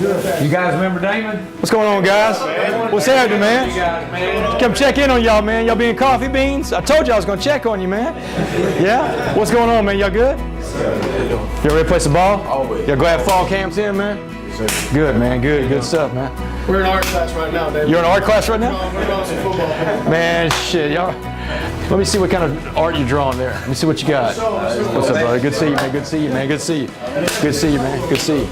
You guys remember Damon? What's going on, guys? What's happening, man? You guys, man. Come check in on y'all, man. Y'all being coffee beans? I told you I was going to check on you, man. Yeah? What's going on, man? Y'all good? You ready to play some ball? Always. Y'all glad fall camp's in, man? Good, man. Good stuff, man. We're in art class right now, David. You're in art class right now? We're going some football. Man, shit, y'all. Let me see what kind of art you're drawing there. Let me see what you got. What's up, brother? Good to see you, man. Good to see you, man. Good to see you. Good to see you, man. Good to see you.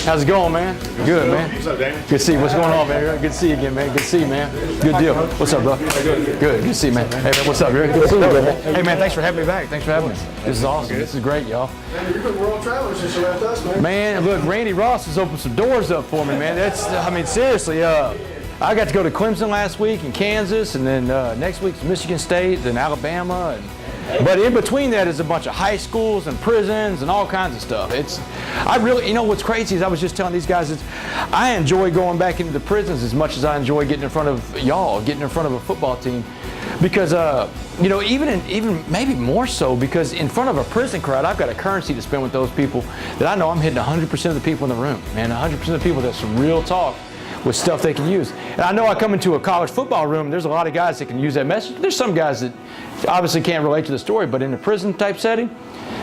How's it going, man? Good, man. What's up, Damon? Good to see you. What's going on, man? Good to see you again, man. Good to see you, man. Good deal. What's up, bro? Good. Good to see you, man. Hey, man, what's up? Good to see you, man. Hey, man, thanks for having me back. Thanks for having me. This is awesome. This is great, y'all. Man, you've been world traveling since you left us, man. Man, look, Randy Ross has opened some doors up for me, man. That's, I mean, seriously, I got to go to Clemson last week and Kansas, and then next week's Michigan State, then Alabama, but in between that is a bunch of high schools and prisons and all kinds of stuff. I really, you know what's crazy is I was just telling these guys is I enjoy going back into the prisons as much as I enjoy getting in front of y'all, getting in front of a football team, because you know, even maybe more so because in front of a prison crowd, I've got a currency to spend with those people that I know I'm hitting 100% of the people in the room, man, 100% of the people. That's some real talk with stuff they can use. And I know I come into a college football room, there's a lot of guys that can use that message. There's some guys that obviously can't relate to the story, but in a prison type setting,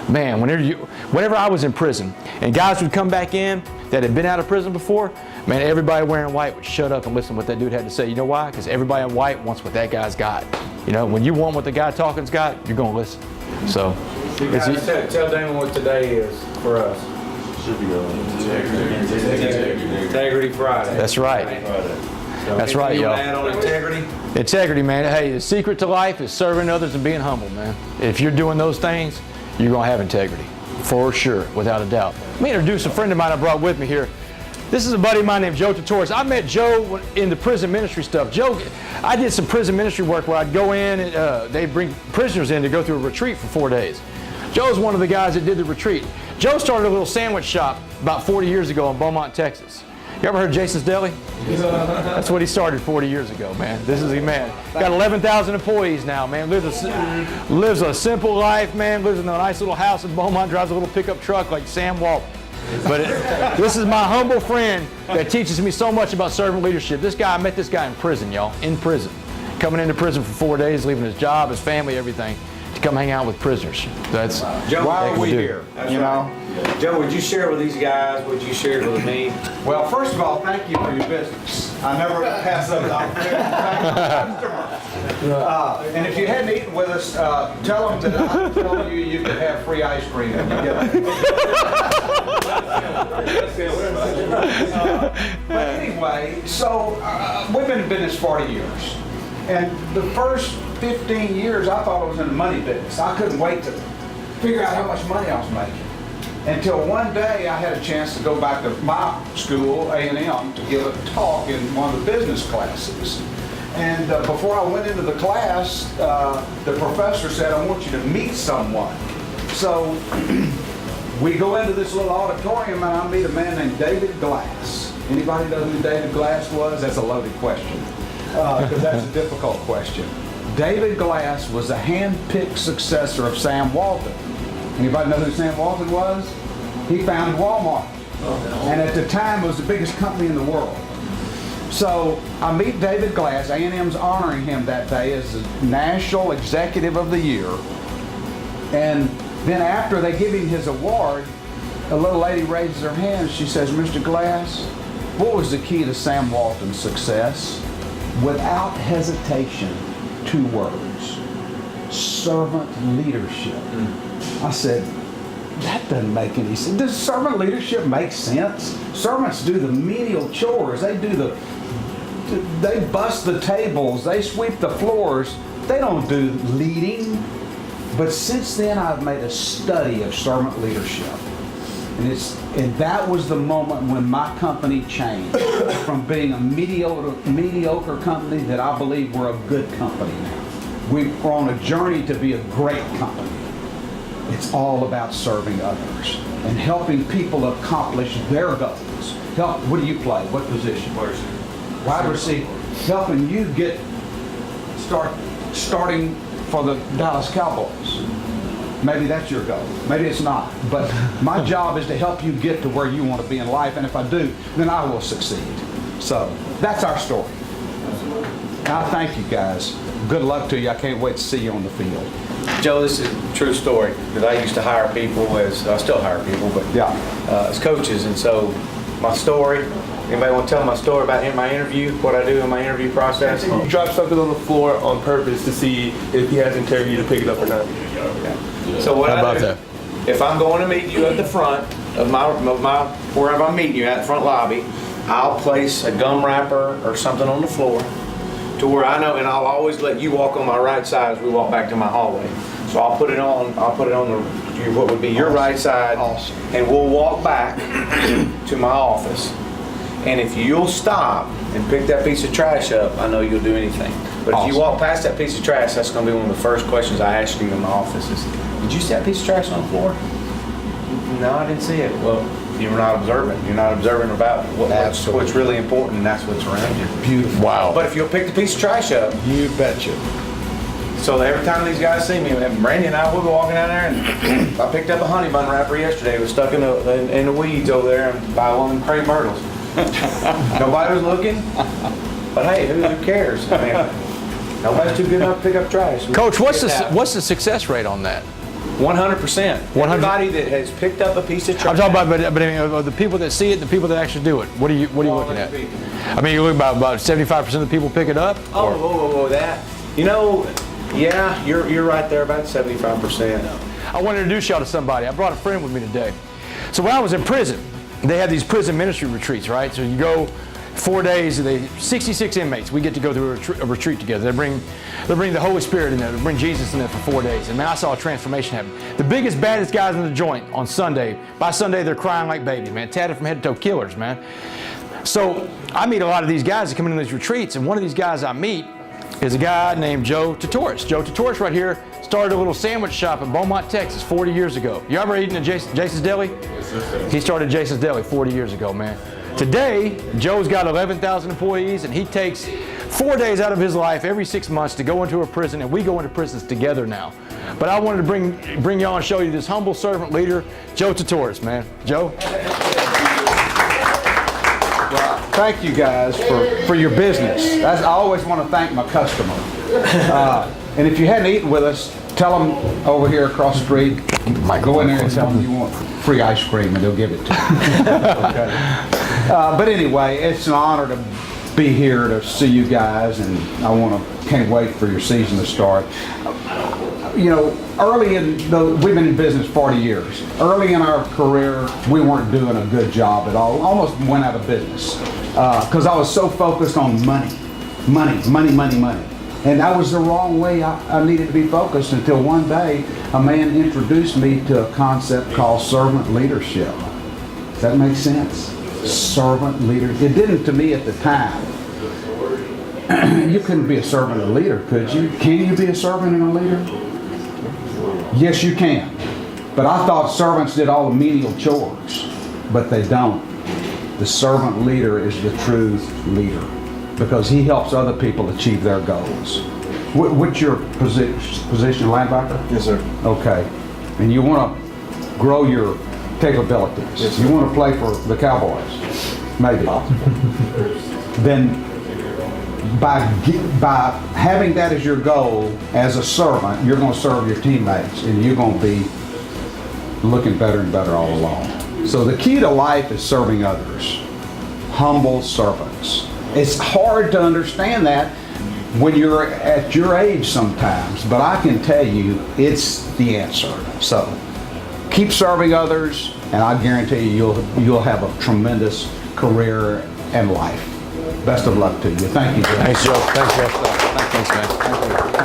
man, whenever I was in prison and guys would come back in that had been out of prison before, man, everybody wearing white would shut up and listen to what that dude had to say. You know why? Because everybody in white wants what that guy's got. You know, when you want what the guy talking's got, you're gonna listen. So, You guys, tell Damon what today is for us. Should be Integrity Friday. that's right. That's right, y'all. Add on integrity. Integrity, man. Hey, the secret to life is serving others and being humble, man. If you're doing those things, you're going to have integrity. For sure, without a doubt. Let me introduce a friend of mine I brought with me here. This is a buddy of mine named Joe Tortorice. I met Joe in the prison ministry stuff. Joe, I did some prison ministry work where I'd go in and they'd bring prisoners in to go through a retreat for 4 days. Joe's one of the guys that did the retreat. Joe started a little sandwich shop about 40 years ago in Beaumont, Texas. You ever heard of Jason's Deli? That's what he started 40 years ago, man. This is a man. Got 11,000 employees now, man. Lives a simple life, man. Lives in a nice little house in Beaumont. Drives a little pickup truck like Sam Walton. But this is my humble friend that teaches me so much about servant leadership. This guy, I met this guy in prison, y'all. In prison. Coming into prison for 4 days, leaving his job, his family, everything, to come hang out with prisoners. That's Joe, Why are we do. here? That's You know? Joe, would you share with these guys what you shared with me? Well, first of all, thank you for your business. I never pass up an opportunity to thank a customer. And if you hadn't eaten with us, tell them that I told you you could have free ice cream when you get it. But anyway, so we've been in business 40 years. And the first 15 years, I thought I was in the money business. I couldn't wait to figure out how much money I was making. Until one day I had a chance to go back to my school, A&M, to give a talk in one of the business classes. And before I went into the class, the professor said, I want you to meet someone. So we go into this little auditorium and I meet a man named David Glass. Anybody know who David Glass was? That's a loaded question, because that's a difficult question. David Glass was a hand-picked successor of Sam Walton. Anybody know who Sam Walton was? He founded Walmart. And at the time it was the biggest company in the world. So I meet David Glass. A&M's honoring him that day as the National Executive of the Year. And then after they give him his award, a little lady raises her hand. She says, Mr. Glass, what was the key to Sam Walton's success? Without hesitation, 2 words: servant leadership. I said, that doesn't make any sense. Does servant leadership make sense? Servants do the menial chores. They bust the tables. They sweep the floors. They don't do leading. But since then, I've made a study of servant leadership. And that was the moment when my company changed from being a mediocre company that I believe we're a good company now. We're on a journey to be a great company. It's all about serving others and helping people accomplish their goals. What do you play? What position? Wide receiver. Helping you starting for the Dallas Cowboys. Maybe that's your goal. Maybe it's not. But my job is to help you get to where you want to be in life. And if I do, then I will succeed. So that's our story. I thank you guys. Good luck to you. I can't wait to see you on the field. Joe, this is a true story that I used to hire people I still hire people, but as coaches. And so my story, anybody want to tell my story about in my interview, what I do in my interview process? You drop something on the floor on purpose to see if he has integrity to pick it up or not. So what How about I do, that? if I'm going to meet you at the front of my wherever I'm meeting you at the front lobby, I'll place a gum wrapper or something on the floor to where I know, and I'll always let you walk on my right side as we walk back to my hallway. So I'll put it on what would be your right side, and we'll walk back to my office. And if you'll stop and pick that piece of trash up, I know you'll do anything. But if you walk past that piece of trash, that's going to be one of the first questions I ask you in my office is, did you see that piece of trash on the floor? No, I didn't see it. Well, you're not observant. You're not observant about what's really important, and that's what's around you. Beautiful. Wow. But if you'll pick the piece of trash up, You betcha. so every time these guys see me, and Randy and I, we'll be walking down there, and I picked up a honey bun wrapper yesterday. It was stuck in the weeds over there by one of them crepe myrtles. Nobody was looking, but hey, who cares? I mean, nobody's too good enough to pick up trash. Coach, what's the success rate on that? 100%. Everybody that has picked up a piece of trash. I'm talking about, but I mean, the people that see it, the people that actually do it. What are you looking at? I mean, you look about 75% of the people pick it up. Oh, that. You know, yeah, you're right there, about 75%. I want to introduce y'all to somebody. I brought a friend with me today. So when I was in prison, they had these prison ministry retreats, right? So you go 4 days, 66 inmates. We get to go through a retreat together. They bring the Holy Spirit in there. They bring Jesus in there for 4 days. And man, I saw a transformation happen. The biggest, baddest guys in the joint on Sunday, by Sunday they're crying like babies, man. Tatted from head to toe, killers, man. So I meet a lot of these guys that come into these retreats, and one of these guys I meet is a guy named Joe Tortorice. Joe Tortorice right here started a little sandwich shop in Beaumont, Texas 40 years ago. You ever eaten at Jason's Deli? Yes, sir. He started Jason's Deli 40 years ago, man. Today, Joe's got 11,000 employees, and he takes 4 days out of his life every 6 months to go into a prison, and we go into prisons together now. But I wanted to bring y'all and show you this humble servant leader, Joe Tortorice, man. Joe? Thank you guys for your business. I always want to thank my customer. And if you hadn't eaten with us, tell them over here across the street, go in there and tell them you want free ice cream and they'll give it to you. Okay. But anyway, it's an honor to be here to see you guys, and can't wait for your season to start. You know, we've been in business 40 years. Early in our career, we weren't doing a good job at all. Almost went out of business because I was so focused on money. And that was the wrong way I needed to be focused until one day a man introduced me to a concept called servant leadership. Does that make sense? Servant leader. It didn't to me at the time. You couldn't be a servant and a leader, could you? Can you be a servant and a leader? Yes, you can. But I thought servants did all the menial chores, but they don't. The servant leader is the true leader because he helps other people achieve their goals. What's your position, linebacker? Yes, sir. Okay. And you want to grow your capabilities. Yes, you want to play for the Cowboys, maybe. Then by having that as your goal as a servant, you're going to serve your teammates and you're going to be looking better and better all along. So the key to life is serving others. Humble servants. It's hard to understand that when you're at your age sometimes, but I can tell you it's the answer. So keep serving others, and I guarantee you you'll have a tremendous career and life. Best of luck to you. Thank you, Joe. Thanks, Joe. Thanks, man.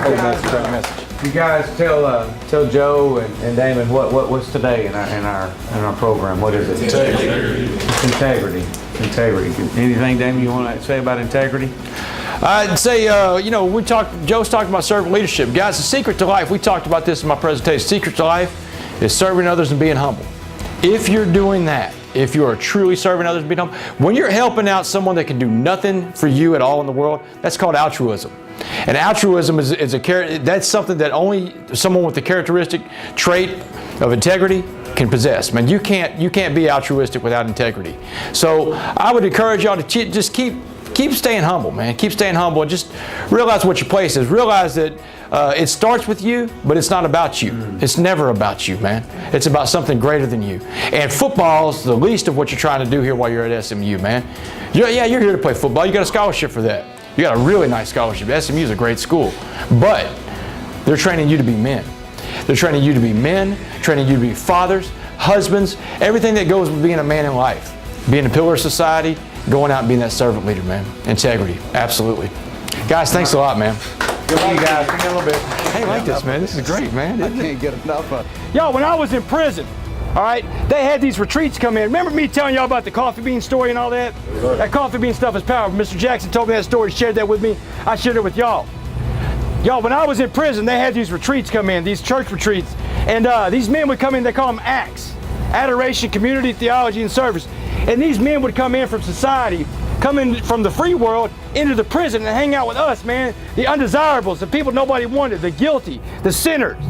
Great message. You guys tell Joe and Damon what's today in our program. What is it? Integrity. Anything, Damon, you want to say about integrity? I'd say, Joe's talked about servant leadership. Guys, the secret to life, we talked about this in my presentation. Secret to life is serving others and being humble. If you're doing that, if you are truly serving others and being humble, when you're helping out someone that can do nothing for you at all in the world, that's called altruism. And altruism is that's something that only someone with the characteristic trait of integrity can possess. Man, you can't be altruistic without integrity. So I would encourage y'all to just keep staying humble, man. Keep staying humble and just realize what your place is. Realize that it starts with you, but it's not about you. It's never about you, man. It's about something greater than you. And football's the least of what you're trying to do here while you're at SMU, man. You're here to play football. You got a scholarship for that. You got a really nice scholarship. SMU is a great school. But they're training you to be men. They're training you to be men, training you to be fathers, husbands, everything that goes with being a man in life. Being a pillar of society, going out and being that servant leader, man. Integrity, absolutely. Guys, thanks a lot, man. Good luck, you guys. Give me a little bit. Hey, I like this, man. This is great, man. I can't get enough of it. Yo, when I was in prison, all right, they had these retreats come in. Remember me telling y'all about the coffee bean story and all that? That coffee bean stuff is powerful. Mr. Jackson told me that story, shared that with me. I shared it with y'all. Y'all, when I was in prison, they had these retreats come in, these church retreats. And these men would come in, they call them ACTS, Adoration, Community, Theology, and Service. And these men would come in from society, come in from the free world into the prison and hang out with us, man. The undesirables, the people nobody wanted, the guilty, the sinners.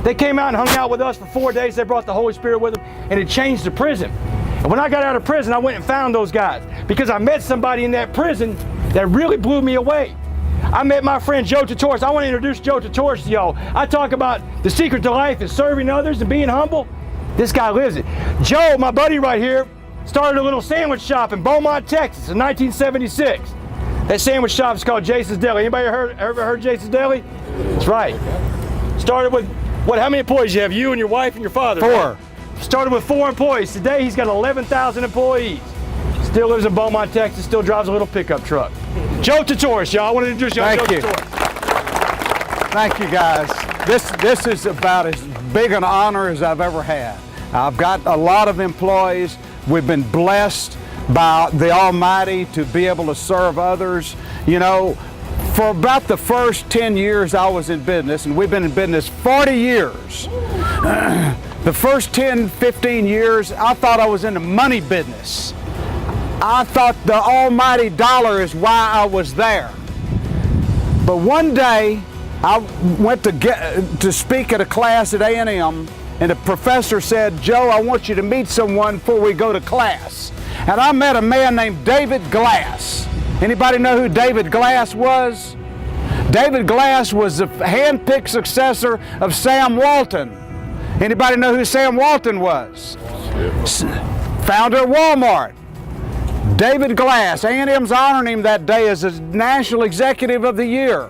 They came out and hung out with us for 4 days. They brought the Holy Spirit with them, and it changed the prison. And when I got out of prison, I went and found those guys because I met somebody in that prison that really blew me away. I met my friend Joe Tortorice. I want to introduce Joe Tortorice to y'all. I talk about the secret to life is serving others and being humble. This guy lives it. Joe, my buddy right here, started a little sandwich shop in Beaumont, Texas in 1976. That sandwich shop is called Jason's Deli. Anybody ever heard Jason's Deli? That's right. Started with, how many employees you have? You and your wife and your father? 4. Right? Started with 4 employees. Today he's got 11,000 employees. Still lives in Beaumont, Texas, still drives a little pickup truck. Joe Tortorice, y'all. I want to introduce y'all to Joe Tortorice. Thank you, guys. This is about as big an honor as I've ever had. I've got a lot of employees. We've been blessed by the Almighty to be able to serve others. You know, for about the first 10 years I was in business, and we've been in business 40 years. The first 10, 15 years, I thought I was in the money business. I thought the almighty dollar is why I was there. But one day, I went to speak at a class at A&M, and the professor said, "Joe, I want you to meet someone before we go to class." And I met a man named David Glass. Anybody know who David Glass was? David Glass was the hand-picked successor of Sam Walton. Anybody know who Sam Walton was? Founder of Walmart. David Glass, A&M's honoring him that day as the National Executive of the Year.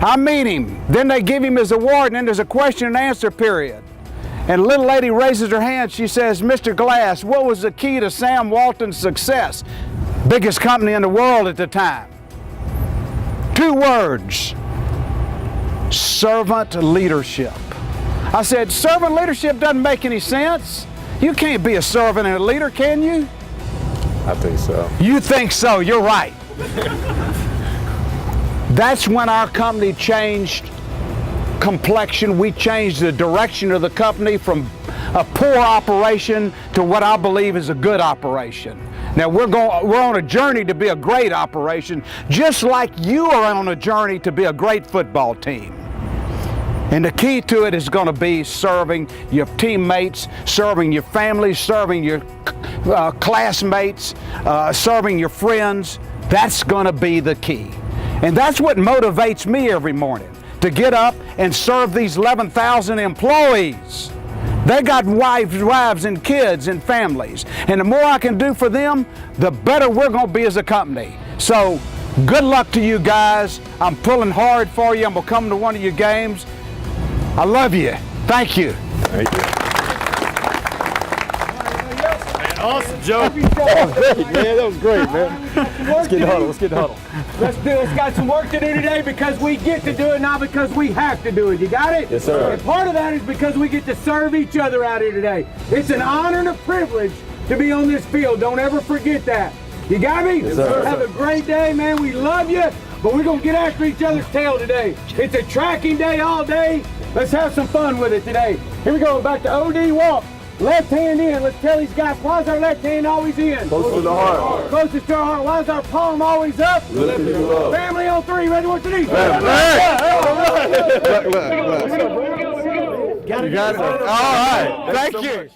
I meet him, then they give him his award, and then there's a question and answer period. And a little lady raises her hand, she says, "Mr. Glass, what was the key to Sam Walton's success?" Biggest company in the world at the time. 2 words, servant leadership. I said, servant leadership doesn't make any sense. You can't be a servant and a leader, can you? I think so. You think so, you're right. That's when our company changed complexion. We changed the direction of the company from a poor operation to what I believe is a good operation. Now we're on a journey to be a great operation, just like you are on a journey to be a great football team. And the key to it is going to be serving your teammates, serving your family, serving your classmates, serving your friends. That's going to be the key. And that's what motivates me every morning, to get up and serve these 11,000 employees. They got wives and kids and families. And the more I can do for them, the better we're going to be as a company. So good luck to you guys. I'm pulling hard for you. I'm going to come to one of your games. I love you. Thank you. Thank you. Awesome, Joe. Man, that was great, man. Let's get in the huddle. Let's get in the huddle. Let's got some work to do today because we get to do it, not because we have to do it. You got it? Yes, sir. And part of that is because we get to serve each other out here today. It's an honor and a privilege to be on this field. Don't ever forget that. You got me? Yes, sir. Have a great day, man. We love you, but we're going to get after each other's tail today. It's a tracking day all day. Let's have some fun with it today. Here we go, back to OD walk. Left hand in. Let's tell these guys, why is our left hand always in? Close to the heart. Closest to our heart. Why is our palm always up? Lift you up. Family on 3. Ready, 1, 2, 3. Look. You got it? All right. Thank you.